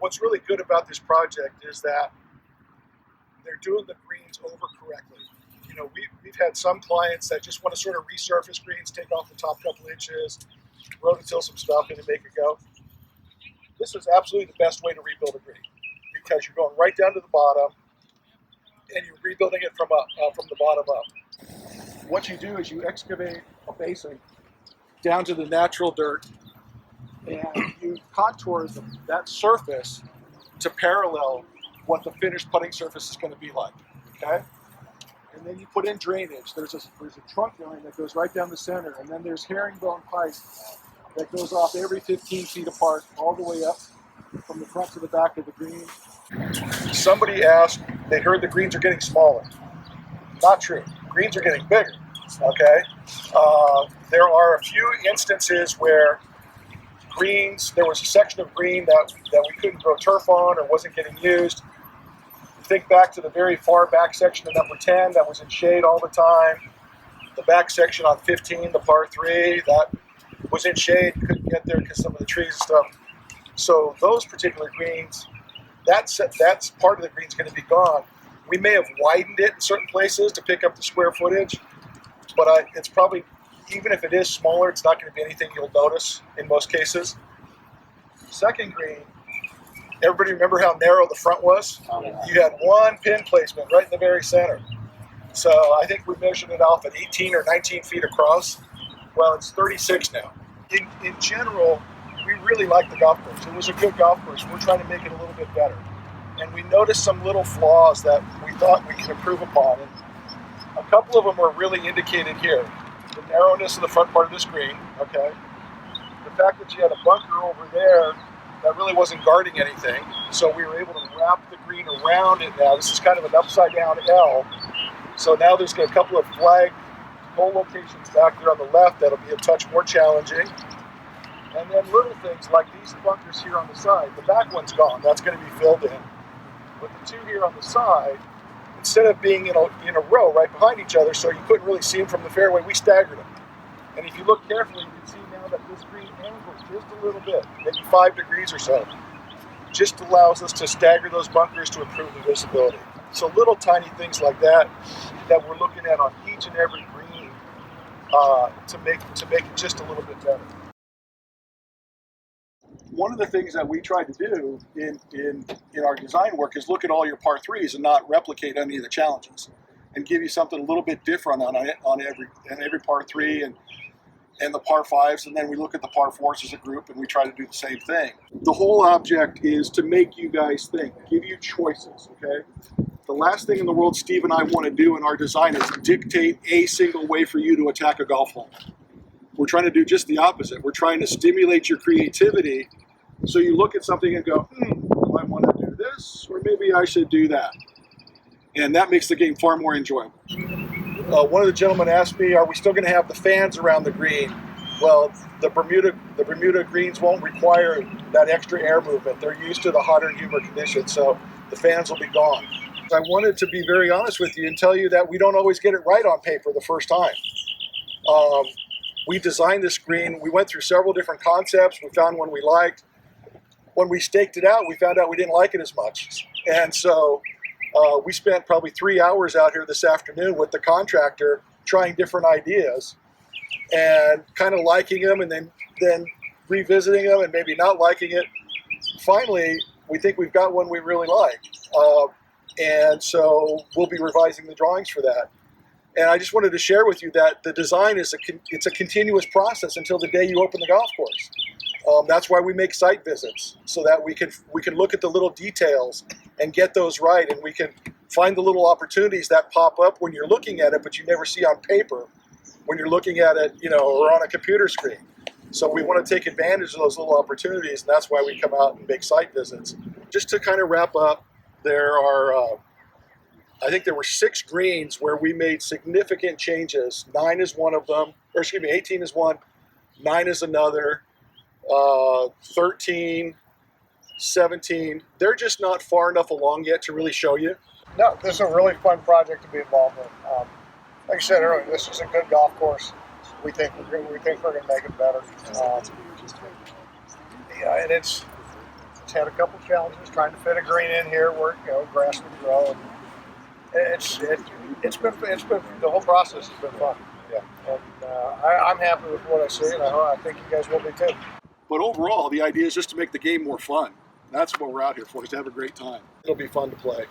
what's really good about this project is that they're doing the greens over correctly. You know, we've had some clients that just want to sort of resurface greens, take off the top couple inches, rototill some stuff in and make it go. This is absolutely the best way to rebuild a green because you're going right down to the bottom and you're rebuilding it from the bottom up. What you do is you excavate a basin down to the natural dirt and you contour that surface to parallel what the finished putting surface is going to be like, okay? And then you put in drainage. There's a trunk line that goes right down the center, and then there's herringbone pipe that goes off every 15 feet apart all the way up from the front to the back of the green. Somebody asked, they heard the greens are getting smaller. Not true. Greens are getting bigger, okay? There are a few instances where there was a section of green that we couldn't grow turf on or wasn't getting used. Think back to the very far back section of number 10 that was in shade all the time. The back section on 15, the par 3, that was in shade, couldn't get there because some of the trees and stuff. So those particular greens, that's part of the green's going to be gone. We may have widened it in certain places to pick up the square footage, but it's probably, even if it is smaller, it's not going to be anything you'll notice in most cases. Second green, everybody remember how narrow the front was? You had one pin placement right in the very center. So I think we measured it off at 18 or 19 feet across. Well, it's 36 now. In general, we really like the golf course. It was a good golf course. We're trying to make it a little bit better. And we noticed some little flaws that we thought we could improve upon. And a couple of them were really indicated here. The narrowness of the front part of this green, okay? The fact that you had a bunker over there that really wasn't guarding anything, so we were able to wrap the green around it now. This is kind of an upside down L. So now there's a couple of flag hole locations back there on the left that'll be a touch more challenging. And then little things like these bunkers here on the side. The back one's gone, that's going to be filled in. But the two here on the side, instead of being in a row right behind each other so you couldn't really see them from the fairway, we staggered them. And if you look carefully, you can see now that this green angles just a little bit, maybe 5 degrees or so. Just allows us to stagger those bunkers to improve the visibility. So little tiny things like that we're looking at on each and every green to make it just a little bit better. One of the things that we try to do in our design work is look at all your par 3s and not replicate any of the challenges, and give you something a little bit different on every par 3 and the par 5s, and then we look at the par 4s as a group and we try to do the same thing. The whole object is to make you guys think, give you choices, okay? The last thing in the world Steve and I want to do in our design is dictate a single way for you to attack a golf hole. We're trying to do just the opposite. We're trying to stimulate your creativity so you look at something and go, do I want to do this, or maybe I should do that? And that makes the game far more enjoyable. One of the gentlemen asked me, are we still going to have the fans around the green? Well, the Bermuda greens won't require that extra air movement. They're used to the hotter and humid conditions, so the fans will be gone. I wanted to be very honest with you and tell you that we don't always get it right on paper the first time. We designed this green. We went through several different concepts. We found one we liked. When we staked it out, we found out we didn't like it as much. And so we spent probably 3 hours out here this afternoon with the contractor trying different ideas and kind of liking them and then revisiting them and maybe not liking it. Finally, we think we've got one we really like. And so we'll be revising the drawings for that. And I just wanted to share with you that the design is it's a continuous process until the day you open the golf course. That's why we make site visits, so that we can look at the little details and get those right, and we can find the little opportunities that pop up when you're looking at it, but you never see on paper when you're looking at it, or on a computer screen. So we want to take advantage of those little opportunities, and that's why we come out and make site visits. Just to kind of wrap up, there are I think there were 6 greens where we made significant changes. 9 is one of them, or excuse me, 18 is one, 9 is another, 13, 17. They're just not far enough along yet to really show you. No, this is a really fun project to be involved in. Like I said earlier, this is a good golf course. We think we're going to make it better. And it's It's had a couple challenges trying to fit a green in here where grass would grow. And it's been the whole process has been fun. Yeah. And I'm happy with what I see, and I think you guys will be too. But overall, the idea is just to make the game more fun. That's what we're out here for, is to have a great time. It'll be fun to play.